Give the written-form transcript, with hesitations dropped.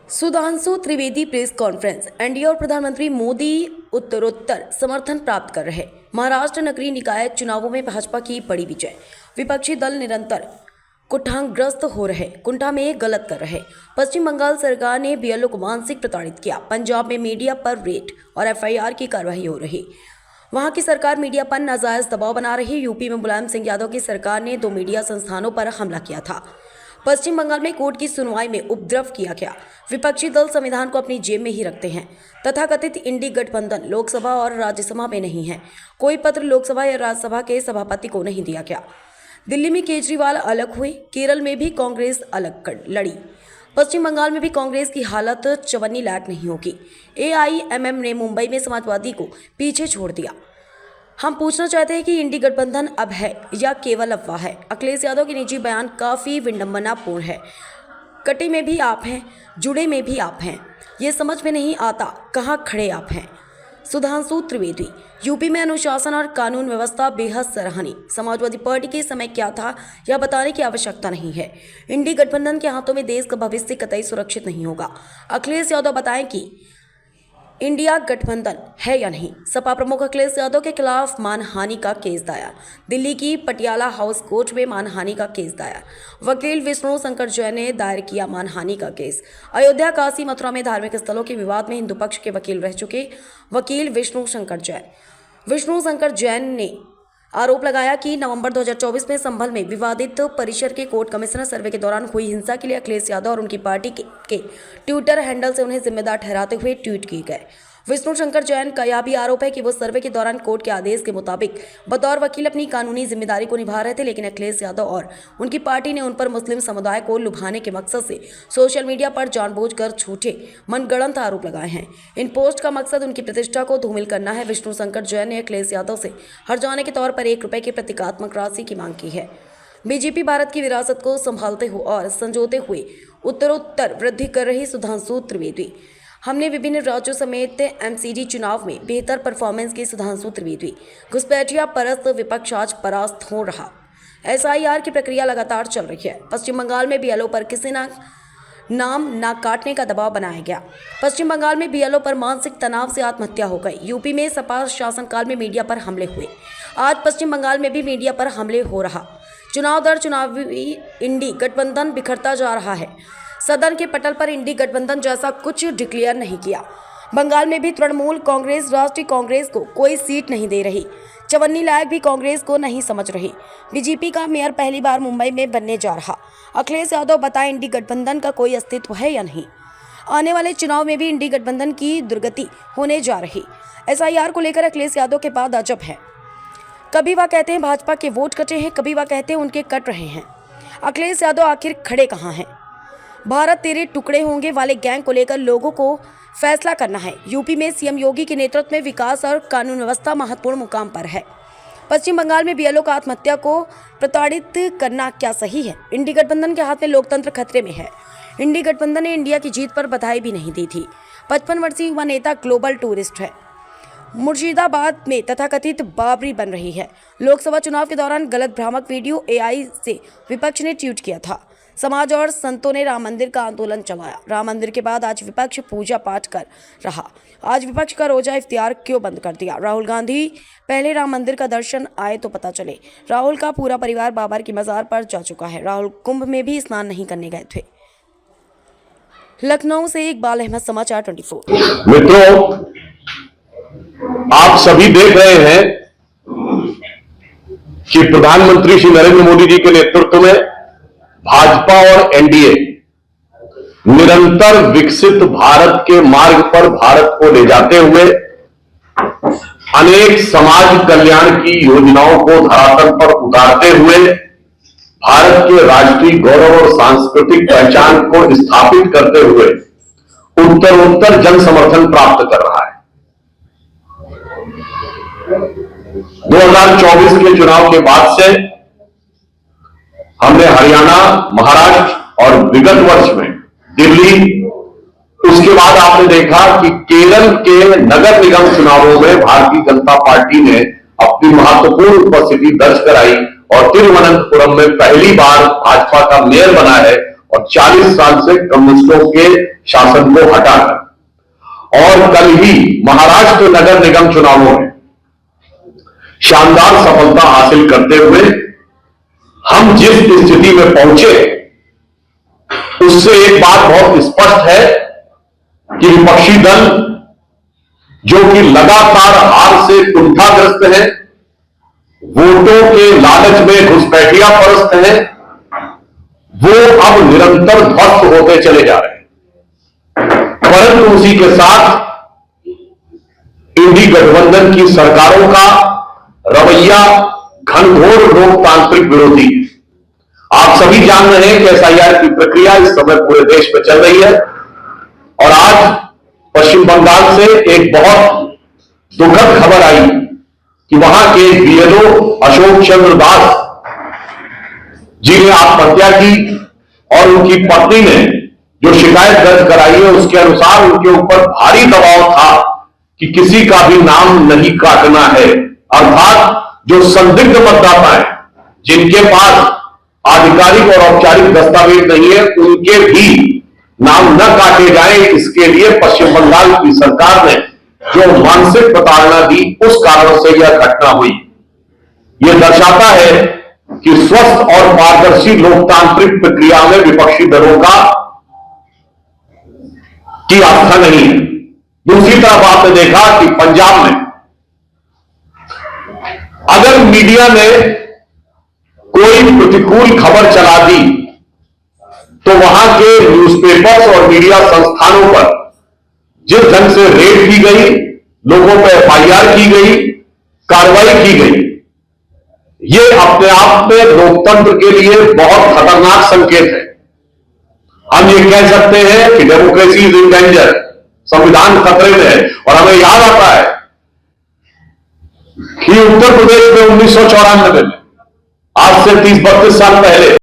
Sudhanshu Trivedi press conference. NDA और प्रधानमंत्री मोदी उत्तरोत्तर समर्थन प्राप्त कर रहे। महाराष्ट्र नगरीय निकाय चुनावों में भाजपा की बड़ी विजय। विपक्षी दल निरंतर कुठाग्रस्त हो रहे, कुंठा में गलत कर रहे। पश्चिम बंगाल सरकार ने बीएलओ को मानसिक प्रताड़ित किया। पंजाब में मीडिया पर रेड और एफआईआर की कार्रवाई हो रही। वहां की सरकार मीडिया पर नाजायज दबाव बना रही। यूपी में मुलायम सिंह यादव की सरकार ने 2 मीडिया संस्थानों पर हमला किया था। पश्चिम बंगाल में कोर्ट की सुनवाई में उपद्रव किया गया। विपक्षी दल संविधान को अपनी जेब में ही रखते हैं। तथाकथित इंडी गठबंधन लोकसभा और राज्यसभा में नहीं है। कोई पत्र लोकसभा या राज्यसभा के सभापति को नहीं दिया गया। दिल्ली में केजरीवाल अलग हुए। केरल में भी कांग्रेस अलग लड़ी। पश्चिम बंगाल में भी कांग्रेस की हालत चवन्नी लायक नहीं होगी। एआईएमएम ने मुंबई में समाजवादी को पीछे छोड़ दिया। हम पूछना चाहते हैं कि इंडी गठबंधन अब है या केवल अफवाह है। अखिलेश यादव के निजी बयान काफ़ी विडंबनापूर्ण है। कटे में भी आप हैं, जुड़े में भी आप हैं। ये समझ में नहीं आता कहाँ खड़े आप हैं। सुधांशु त्रिवेदी। यूपी में अनुशासन और कानून व्यवस्था बेहद सराहनीय। समाजवादी पार्टी के समय क्या था यह बताने की आवश्यकता नहीं है। इंडी गठबंधन के हाथों में देश का भविष्य कतई सुरक्षित नहीं होगा। अखिलेश यादव बताएं कि इंडिया गठबंधन है या नहीं। सपा प्रमुख अखिलेश यादव के खिलाफ मानहानि का केस दायर। दिल्ली की पटियाला हाउस कोर्ट में मानहानि का केस दायर। वकील विष्णु शंकर जैन ने दायर किया मानहानि का केस। अयोध्या, काशी, मथुरा में धार्मिक स्थलों के विवाद में हिंदू पक्ष के वकील रह चुके वकील विष्णु शंकर जैन ने आरोप लगाया कि नवंबर 2024 में संभल में विवादित परिसर के कोर्ट कमिश्नर सर्वे के दौरान हुई हिंसा के लिए अखिलेश यादव और उनकी पार्टी के ट्विटर हैंडल से उन्हें जिम्मेदार ठहराते हुए ट्वीट किए गए। विष्णु शंकर जैन का यह भी आरोप है कि वो सर्वे के दौरान कोर्ट के आदेश के मुताबिक बतौर वकील अपनी कानूनी जिम्मेदारी को निभा रहे थे, लेकिन अखिलेश यादव और उनकी पार्टी ने उन पर मुस्लिम समुदाय को लुभाने के मकसद से सोशल मीडिया पर जानबूझकर झूठे मनगढ़ंत आरोप लगाए हैं। इन पोस्ट का मकसद उनकी प्रतिष्ठा को धूमिल करना है। विष्णु शंकर जैन ने अखिलेश यादव से हर जाने के तौर पर ₹1 की प्रतीकात्मक राशि की मांग की है। बीजेपी भारत की विरासत को संभालते हुए और संजोते हुए उत्तरोत्तर वृद्धि कर रही सुधांशु त्रिवेदी। हमने विभिन्न राज्यों समेत एमसीडी चुनाव में बेहतर परफॉर्मेंस की सुधांशु त्रिवेदी। घुसपैठिया परस्त विपक्ष आज परास्त हो रहा। एसआईआर की प्रक्रिया लगातार चल रही है। पश्चिम बंगाल में बीएलओ पर किसी नाम ना काटने का दबाव बनाया गया। पश्चिम बंगाल में बीएलओ पर मानसिक तनाव से आत्महत्या हो गई। यूपी में सपा शासनकाल में मीडिया पर हमले हुए। आज पश्चिम बंगाल में भी मीडिया पर हमले हो रहा। चुनाव दर चुनावी इंडी गठबंधन बिखरता जा रहा है। सदन के पटल पर इंडी गठबंधन जैसा कुछ डिक्लेयर नहीं किया। बंगाल में भी तृणमूल कांग्रेस राष्ट्रीय कांग्रेस को कोई सीट नहीं दे रही। चवन्नी लायक भी कांग्रेस को नहीं समझ रही। बीजेपी का मेयर पहली बार मुंबई में बनने जा रहा। अखिलेश यादव बताएं इंडी गठबंधन का कोई अस्तित्व है या नहीं। आने वाले चुनाव में भी इंडी गठबंधन की दुर्गति होने जा रही। एसआईआर को लेकर अखिलेश यादव के बाद अजब है। कभी वह कहते हैं भाजपा के वोट कटे हैं, कभी वह कहते हैं उनके कट रहे हैं। अखिलेश यादव आखिर खड़े कहाँ हैं। भारत तेरे टुकड़े होंगे वाले गैंग को लेकर लोगों को फैसला करना है। यूपी में सीएम योगी के नेतृत्व में विकास और कानून व्यवस्था महत्वपूर्ण मुकाम पर है। पश्चिम बंगाल में बीएलओ का आत्महत्या को प्रताड़ित करना क्या सही है। इंडी गठबंधन के हाथ में लोकतंत्र खतरे में है। इंडी गठबंधन ने इंडिया की जीत पर बधाई भी नहीं दी थी। 55 वर्षीय युवा नेता ग्लोबल टूरिस्ट है। मुर्शिदाबाद में तथाकथित बाबरी बन रही है। लोकसभा चुनाव के दौरान गलत भ्रामक वीडियो एआई से विपक्ष ने ट्वीट किया था। समाज और संतों ने राम मंदिर का आंदोलन चलाया। राम मंदिर के बाद आज विपक्ष पूजा पाठ कर रहा। आज विपक्ष का रोजा इफ्तियार क्यों बंद कर दिया। राहुल गांधी पहले राम मंदिर का दर्शन आए तो पता चले। राहुल का पूरा परिवार बाबर की मजार पर जा चुका है। राहुल कुंभ में भी स्नान नहीं करने गए थे। लखनऊ से इकबाल अहमद, समाचार 24। मित्रों, आप सभी देख रहे हैं कि प्रधानमंत्री श्री नरेंद्र मोदी जी के नेतृत्व में भाजपा और एनडीए निरंतर विकसित भारत के मार्ग पर भारत को ले जाते हुए अनेक समाज कल्याण की योजनाओं को धरातल पर उतारते हुए भारत के राष्ट्रीय गौरव और सांस्कृतिक पहचान को स्थापित करते हुए उत्तरोत्तर जन समर्थन प्राप्त कर रहा है। 2024 के चुनाव के बाद से हमने हरियाणा, महाराष्ट्र और विगत वर्ष में दिल्ली, उसके बाद आपने देखा कि केरल के नगर निगम चुनावों में भारतीय जनता पार्टी ने अपनी महत्वपूर्ण उपस्थिति दर्ज कराई और तिरुवनंतपुरम में पहली बार भाजपा का मेयर बना है और 40 साल से कम्युनिस्टों के शासन को हटाकर और कल ही महाराष्ट्र नगर निगम चुनावों में शानदार सफलता हासिल करते हुए हम जिस स्थिति में पहुंचे उससे एक बात बहुत स्पष्ट है कि विपक्षी दल जो कि लगातार हार से कुंठाग्रस्त है, वोटों के लालच में घुसपैठिया परस्त है, वो अब निरंतर ध्वस्त होते चले जा रहे हैं। परंतु उसी के साथ इंडी गठबंधन की सरकारों का रवैया घनघोर लोकतांत्रिक विरोधी है। आप सभी जान रहे हैं कि एसआईआर की प्रक्रिया इस समय पूरे देश में चल रही है और आज पश्चिम बंगाल से एक बहुत दुखद खबर आई कि वहां के बीएलओ अशोक चंद्र दास जी ने आत्महत्या की और उनकी पत्नी ने जो शिकायत दर्ज कराई है उसके अनुसार उनके ऊपर भारी दबाव था कि किसी का भी नाम नहीं काटना है, अर्थात जो संदिग्ध मतदाता है जिनके पास आधिकारिक और औपचारिक दस्तावेज नहीं है उनके भी नाम न काटे जाए। इसके लिए पश्चिम बंगाल की सरकार ने जो मानसिक प्रताड़ना दी उस कारण से यह घटना हुई। यह दर्शाता है कि स्वस्थ और पारदर्शी लोकतांत्रिक प्रक्रिया में विपक्षी दलों की आस्था नहीं है। दूसरी तरफ आपने देखा कि पंजाब में अगर मीडिया ने कोई प्रतिकूल खबर चला दी तो वहां के न्यूज़पेपर्स और मीडिया संस्थानों पर जिस ढंग से रेड की गई, लोगों पर एफआईआर की गई, कार्रवाई की गई, यह अपने आप में लोकतंत्र के लिए बहुत खतरनाक संकेत है। हम ये कह सकते हैं कि डेमोक्रेसी इज इन डेंजर, संविधान खतरे में है। और हमें याद आता है कि उत्तर प्रदेश में 1994 में आज से 30-32 साल पहले